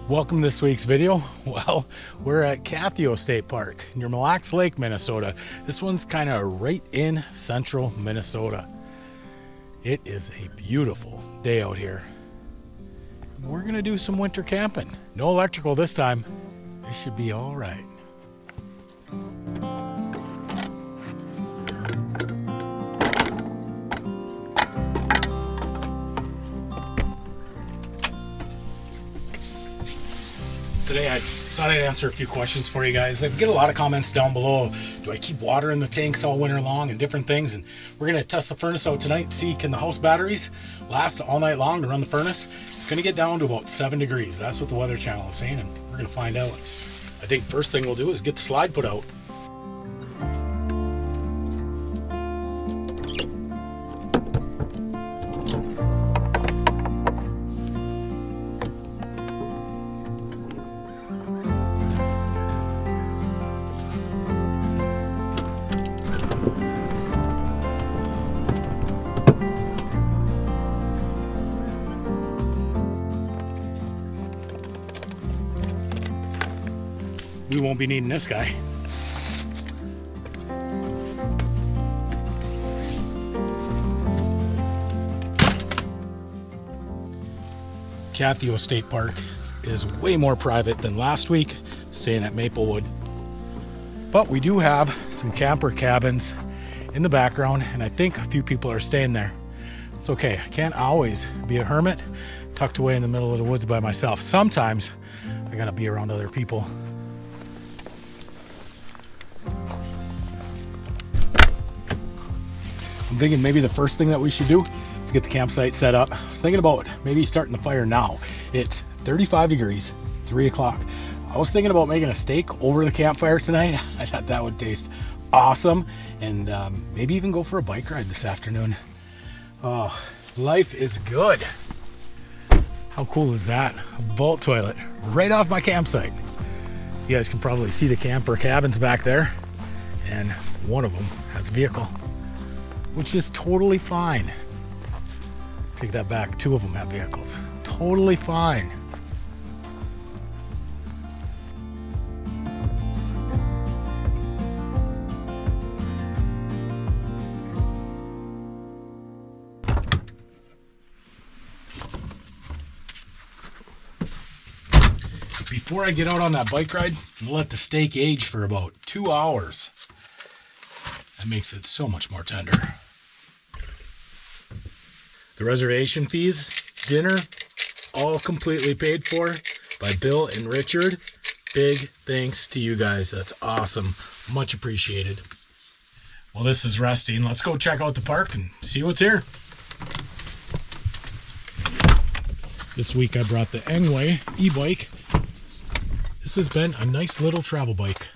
Welcome to this week's video. Well, we're at Campfire State Park near Mille Lacs Lake, Minnesota. This one's kind of right in central Minnesota. It is a beautiful day out here. We're gonna do some winter camping. No electrical this time. This should be all right. Today I thought I'd answer a few questions for you guys. I get a lot of comments down below. Do I keep water in the tanks all winter long and different things? And we're gonna test the furnace out tonight, see can the house batteries last all night long to run the furnace. It's gonna get down to about 7 degrees. That's what the Weather Channel is saying, and we're gonna find out. I think first thing we'll do is get the slide put out. We won't be needing this guy. Campfire State Park is way more private than last week, staying at Maplewood. But we do have some camper cabins in the background, and I think a few people are staying there. It's okay, I can't always be a hermit tucked away in the middle of the woods by myself. Sometimes I gotta be around other people. I'm thinking maybe the first thing that we should do is get the campsite set up. I was thinking about maybe starting the fire now. It's 35 degrees, 3 o'clock. I was thinking about making a steak over the campfire tonight. I thought that would taste awesome. And maybe even go for a bike ride this afternoon. Oh, life is good. How cool is that? A vault toilet right off my campsite. You guys can probably see the camper cabins back there. And one of them has a vehicle, which is totally fine. Take that back, 2 of them have vehicles. Totally fine. Before I get out on that bike ride, I'll let the steak age for about 2 hours. That makes it so much more tender. The reservation fees, dinner, all completely paid for by Bill and Richard. Big thanks to you guys. That's awesome. Much appreciated. Well, this is resting. Let's go check out the park and see what's here. This week I brought the Engway e-bike. This has been a nice little travel bike.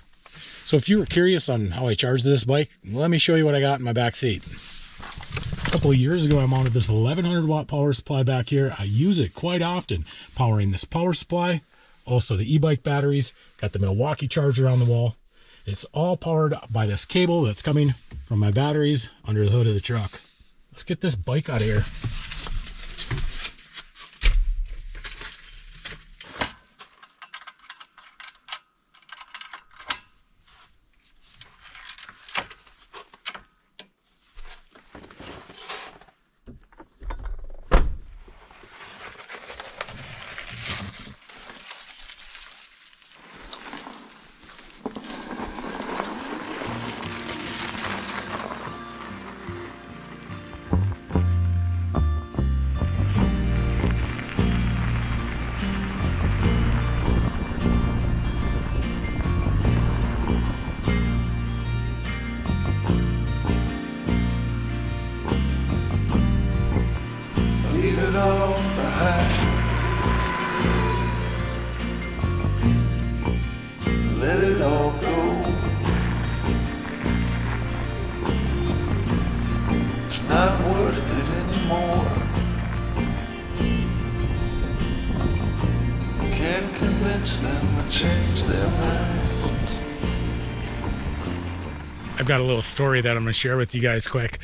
So if you were curious on how I charge this bike, let me show you what I got in my back seat. A couple of years ago, I mounted this 1100 watt power supply back here. I use it quite often, powering this power supply, also the e-bike batteries, got the Milwaukee charger on the wall. It's all powered by this cable that's coming from my batteries under the hood of the truck. Let's get this bike out of here. Leave it all behind. Let it all go. It's not worth it anymore. You can't convince them to change their minds. I've got a little story that I'm going to share with you guys quick.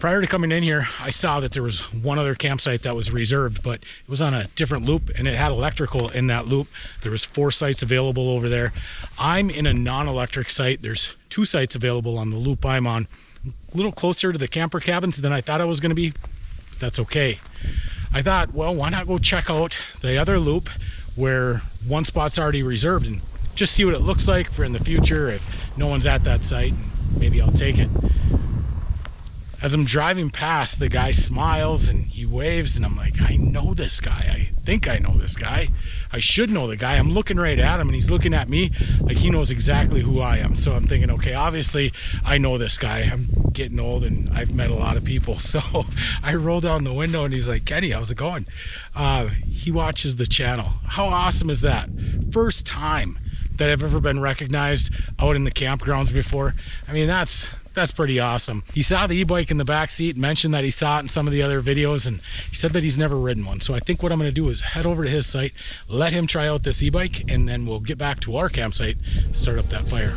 Prior to coming in here, I saw that there was one other campsite that was reserved, but it was on a different loop and it had electrical in that loop. There was 4 sites available over there. I'm in a non-electric site. There's 2 sites available on the loop I'm on. A little closer to the camper cabins than I thought I was going to be. That's okay. I thought, well, why not go check out the other loop where one spot's already reserved and just see what it looks like for in the future if no one's at that site. Maybe I'll take it. As I'm driving past, the guy smiles and he waves and I'm like, I know this guy. I think I know this guy. I should know the guy. I'm looking right at him and he's looking at me like he knows exactly who I am. So I'm thinking, okay, obviously I know this guy. I'm getting old and I've met a lot of people. So I roll down the window and he's like, Kenny, how's it going? He watches the channel. How awesome is that? First time that I've ever been recognized out in the campgrounds before. I mean, that's pretty awesome. He saw the e-bike in the back seat, mentioned that he saw it in some of the other videos, and he said that he's never ridden one. So I think what I'm gonna do is head over to his site, let him try out this e-bike, and then we'll get back to our campsite, start up that fire.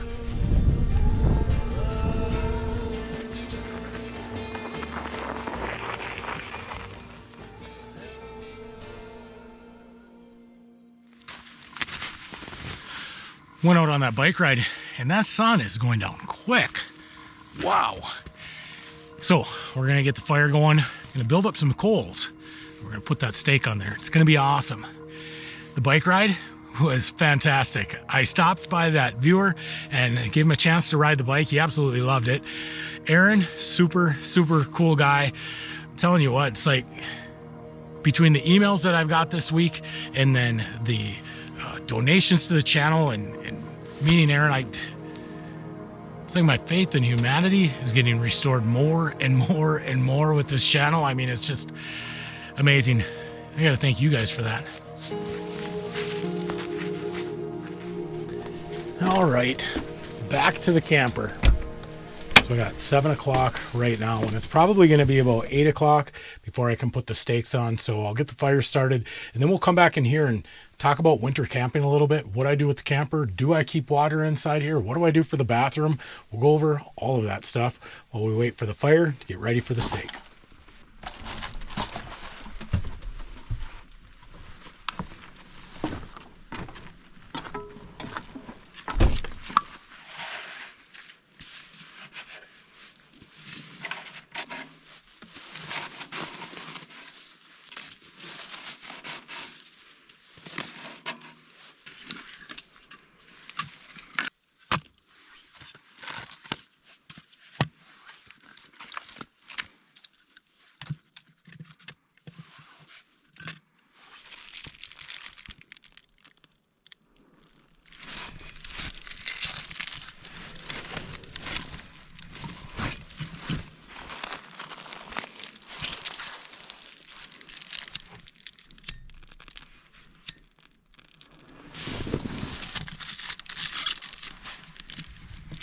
Went out on that bike ride, and that sun is going down quick. Wow. So we're gonna get the fire going, gonna build up some coals. We're gonna put that steak on there. It's gonna be awesome. The bike ride was fantastic. I stopped by that viewer and gave him a chance to ride the bike. He absolutely loved it. Aaron, super cool guy. I'm telling you what, it's like between the emails that I've got this week and then the donations to the channel and meeting Aaron, it's like my faith in humanity is getting restored more and more and more with this channel. I mean, it's just amazing. I gotta thank you guys for that. All right, back to the camper. So I got 7 o'clock right now, and it's probably going to be about 8 o'clock before I can put the stakes on. So I'll get the fire started, and then we'll come back in here and talk about winter camping a little bit. What I do with the camper. Do I keep water inside here? What do I do for the bathroom? We'll go over all of that stuff while we wait for the fire to get ready for the steak.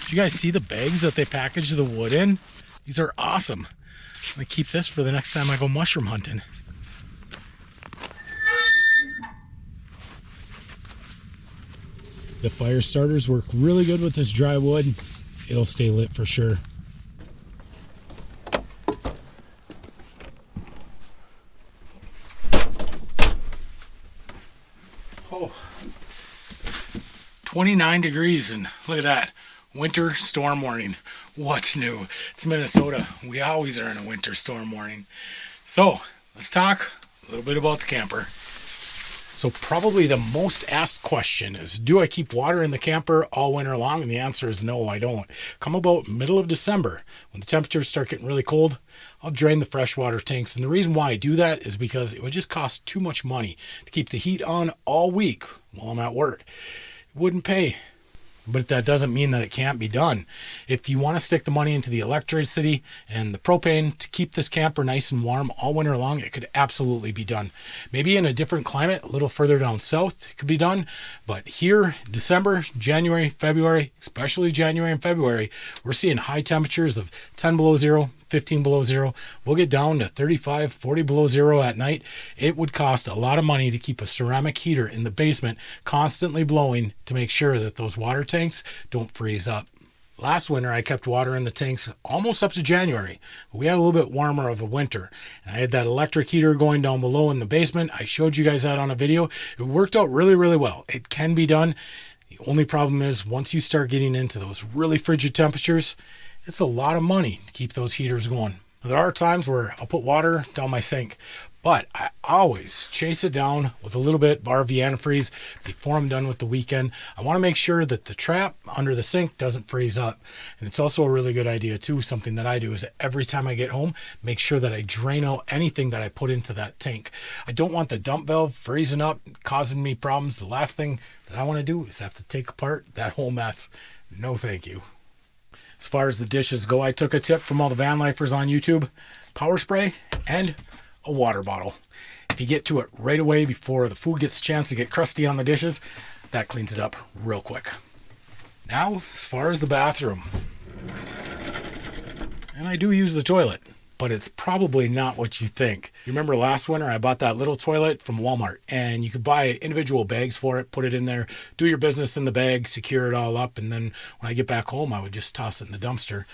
Did you guys see the bags that they package the wood in? These are awesome. I'm gonna keep this for the next time I go mushroom hunting. The fire starters work really good with this dry wood. It'll stay lit for sure. Oh, 29 degrees and look at that. Winter storm warning. What's new? It's Minnesota. We always are in a winter storm warning. So let's talk a little bit about the camper. So probably the most asked question is, do I keep water in the camper all winter long? And the answer is no, I don't. Come about middle of December, when the temperatures start getting really cold, I'll drain the freshwater tanks. And the reason why I do that is because it would just cost too much money to keep the heat on all week while I'm at work. It wouldn't pay. But that doesn't mean that it can't be done. If you want to stick the money into the electricity and the propane to keep this camper nice and warm all winter long, it could absolutely be done. Maybe in a different climate, a little further down south, it could be done. But here, December, January, February, especially January and February, we're seeing high temperatures of 10 below zero, 15 below zero. We'll get down to 35, 40 below zero at night. It would cost a lot of money to keep a ceramic heater in the basement constantly blowing to make sure that those water tanks don't freeze up. Last winter, I kept water in the tanks almost up to January. We had a little bit warmer of a winter. And I had that electric heater going down below in the basement. I showed you guys that on a video. It worked out really, really well. It can be done. The only problem is once you start getting into those really frigid temperatures, it's a lot of money to keep those heaters going. There are times where I'll put water down my sink, but I always chase it down with a little bit of RV antifreeze before I'm done with the weekend. I want to make sure that the trap under the sink doesn't freeze up. And it's also a really good idea too, something that I do is that every time I get home, make sure that I drain out anything that I put into that tank. I don't want the dump valve freezing up, causing me problems. The last thing that I want to do is have to take apart that whole mess. No thank you. As far as the dishes go, I took a tip from all the van lifers on YouTube: power spray and a water bottle. If you get to it right away before the food gets a chance to get crusty on the dishes, that cleans it up real quick. Now, as far as the bathroom, and I do use the toilet, but it's probably not what you think. You remember last winter I bought that little toilet from Walmart, and you could buy individual bags for it, put it in there, do your business in the bag, secure it all up, and then when I get back home I would just toss it in the dumpster.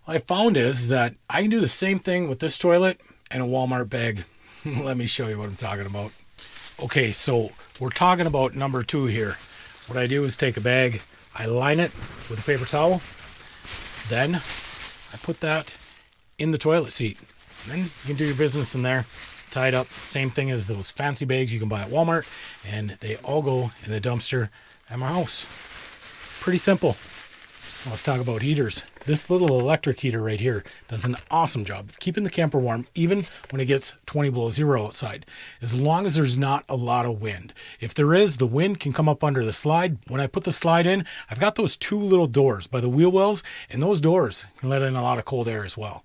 What I found is that I can do the same thing with this toilet and a Walmart bag. Let me show you what I'm talking about. Okay, so we're talking about number 2 here. What I do is take a bag, I line it with a paper towel, then I put that in the toilet seat. Then you can do your business in there, tie it up. Same thing as those fancy bags you can buy at Walmart, and they all go in the dumpster at my house. Pretty simple. Let's talk about heaters. This little electric heater right here does an awesome job of keeping the camper warm even when it gets 20 below zero outside, as long as there's not a lot of wind. If there is, the wind can come up under the slide. When I put the slide in, I've got those 2 little doors by the wheel wells, and those doors can let in a lot of cold air as well.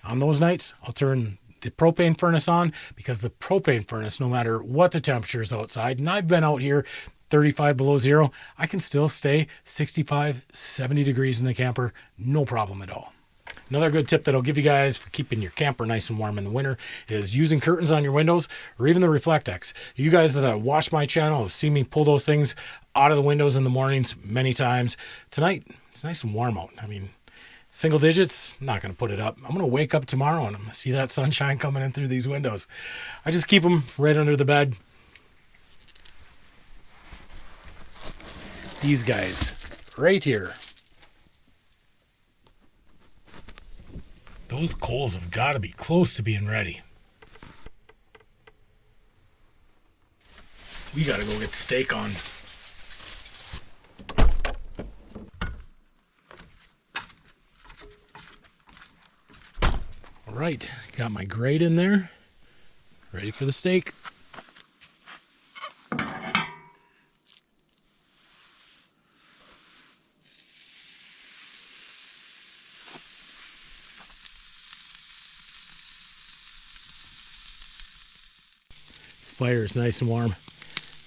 On those nights, I'll turn the propane furnace on, because the propane furnace, no matter what the temperature is outside, and I've been out here 35 below zero, I can still stay 65, 70 degrees in the camper, no problem at all. Another good tip that I'll give you guys for keeping your camper nice and warm in the winter is using curtains on your windows or even the Reflectex. You guys that watch my channel have seen me pull those things out of the windows in the mornings many times. Tonight, it's nice and warm out. I mean, single digits, I'm not going to put it up. I'm going to wake up tomorrow and I'm going to see that sunshine coming in through these windows. I just keep them right under the bed. These guys right here, those coals have got to be close to being ready. We got to go get the steak on. All right, got my grate in there, ready for the steak. Fire is nice and warm.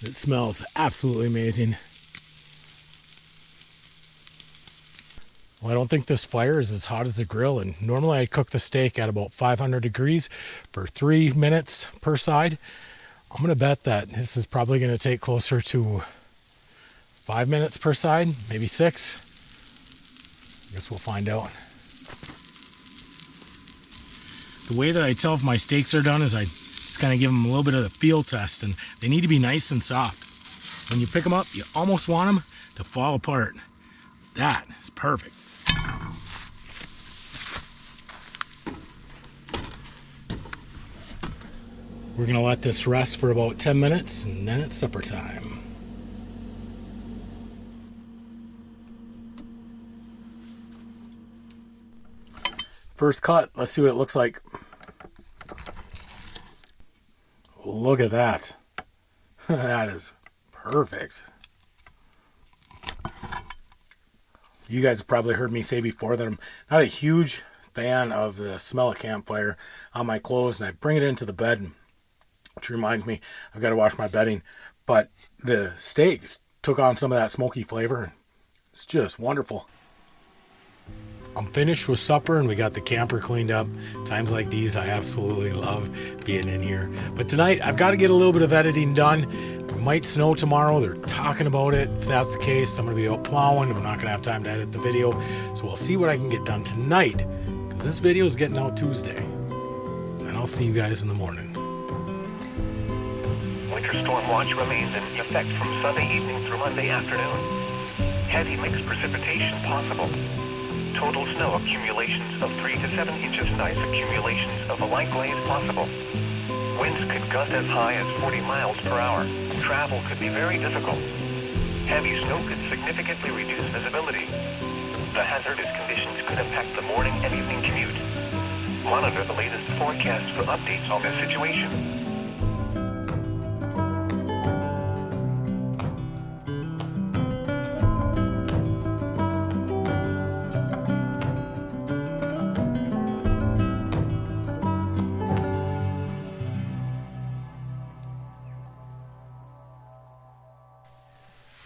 It smells absolutely amazing. Well, I don't think this fire is as hot as the grill, and normally I cook the steak at about 500 degrees for 3 minutes per side. I'm going to bet that this is probably going to take closer to 5 minutes per side, maybe 6. I guess we'll find out. The way that I tell if my steaks are done is I just kind of give them a little bit of a feel test, and they need to be nice and soft. When you pick them up, you almost want them to fall apart. That is perfect. We're going to let this rest for about 10 minutes, and then it's supper time. First cut, let's see what it looks like. Look at that. That is perfect. You guys have probably heard me say before that I'm not a huge fan of the smell of campfire on my clothes, and I bring it into the bed, which reminds me I've got to wash my bedding. But the steaks took on some of that smoky flavor, and it's just wonderful. I'm finished with supper and we got the camper cleaned up. Times like these, I absolutely love being in here. But tonight, I've got to get a little bit of editing done. might snow tomorrow. They're talking about it. If that's the case, I'm going to be out plowing. I'm not going to have time to edit the video. So we'll see what I can get done tonight, because this video is getting out Tuesday. And I'll see you guys in the morning. Winter storm watch remains in effect from Sunday evening through Monday afternoon. Heavy mixed precipitation possible. Total snow accumulations of 3 to 7 inches tonight. Accumulations of a light glaze possible. Winds could gust as high as 40 miles per hour. Travel could be very difficult. Heavy snow could significantly reduce visibility. The hazardous conditions could impact the morning and evening commute. Monitor the latest forecasts for updates on this situation.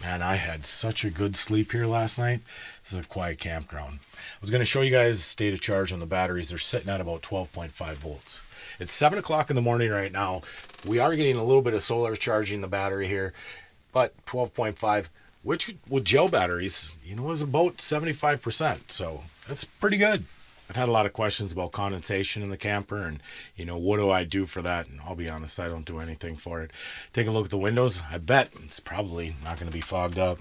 Man, I had such a good sleep here last night. This is a quiet campground. I was going to show you guys the state of charge on the batteries. They're sitting at about 12.5 volts. It's 7 o'clock in the morning right now. We are getting a little bit of solar charging the battery here, but 12.5, which with gel batteries, is about 75%. So that's pretty good. I've had a lot of questions about condensation in the camper and, what do I do for that? And I'll be honest, I don't do anything for it. Take a look at the windows. I bet it's probably not going to be fogged up.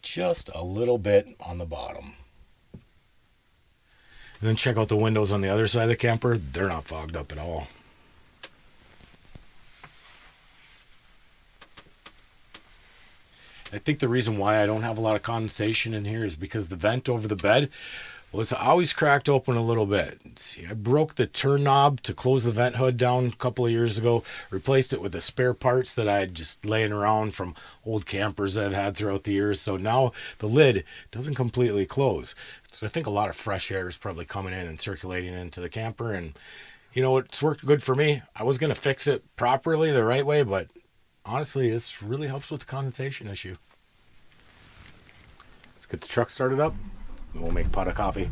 Just a little bit on the bottom. And then check out the windows on the other side of the camper. They're not fogged up at all. I think the reason why I don't have a lot of condensation in here is because the vent over the bed, well, it's always cracked open a little bit. See, I broke the turn knob to close the vent hood down a couple of years ago, replaced it with the spare parts that I had just laying around from old campers that I've had throughout the years. So now the lid doesn't completely close. So I think a lot of fresh air is probably coming in and circulating into the camper. And, it's worked good for me. I was going to fix it properly the right way, but honestly, this really helps with the condensation issue. Let's get the truck started up and we'll make a pot of coffee.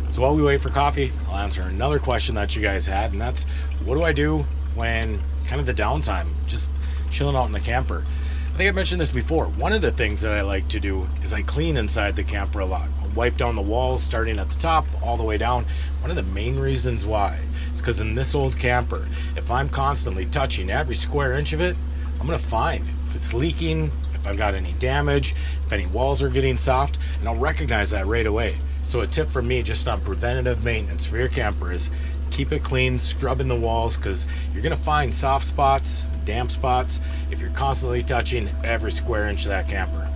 So while we wait for coffee, I'll answer another question that you guys had, and that's, what do I do when kind of the downtime, just chilling out in the camper? I think I mentioned this before. One of the things that I like to do is I clean inside the camper a lot. I'll wipe down the walls starting at the top all the way down. One of the main reasons why is because in this old camper, if I'm constantly touching every square inch of it, I'm going to find if it's leaking, if I've got any damage, if any walls are getting soft, and I'll recognize that right away. So a tip from me just on preventative maintenance for your camper is keep it clean, scrubbing the walls, because you're going to find soft spots, damp spots, if you're constantly touching every square inch of that camper.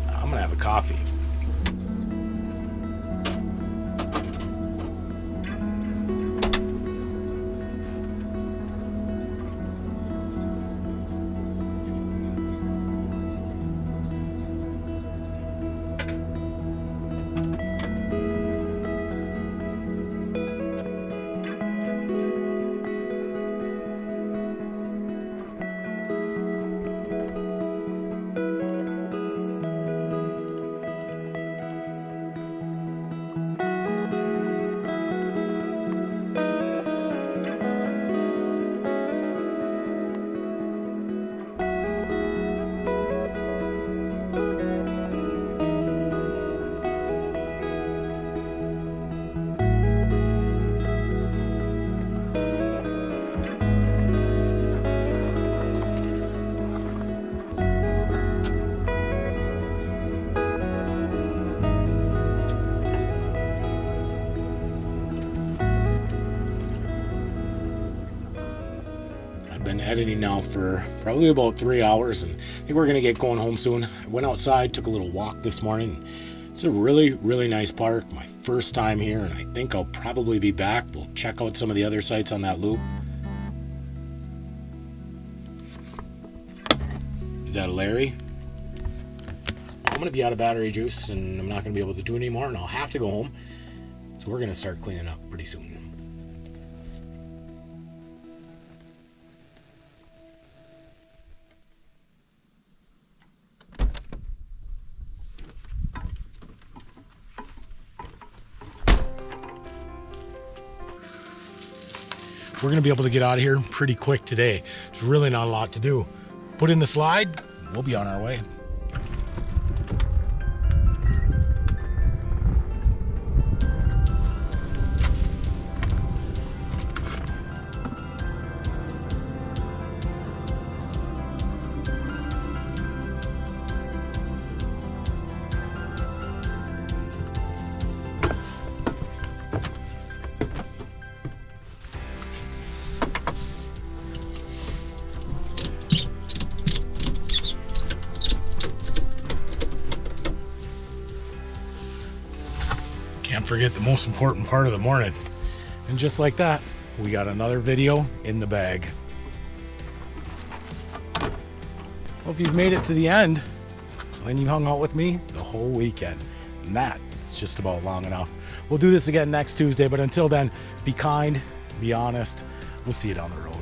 I'm going to have a coffee. Been editing now for probably about 3 hours, and I think we're gonna get going home soon. I went outside, took a little walk this morning. It's a really, really nice park. My first time here, and I think I'll probably be back. We'll check out some of the other sites on that loop. Is that a Larry? I'm gonna be out of battery juice, and I'm not gonna be able to do it anymore, and I'll have to go home. So we're gonna start cleaning up pretty soon. we're gonna be able to get out of here pretty quick today. There's really not a lot to do. Put in the slide, we'll be on our way. Can't forget the most important part of the morning. And just like that, we got another video in the bag. Well, if you've made it to the end, then you hung out with me the whole weekend. And that's just about long enough. We'll do this again next Tuesday, but until then, be kind, be honest. We'll see you down the road.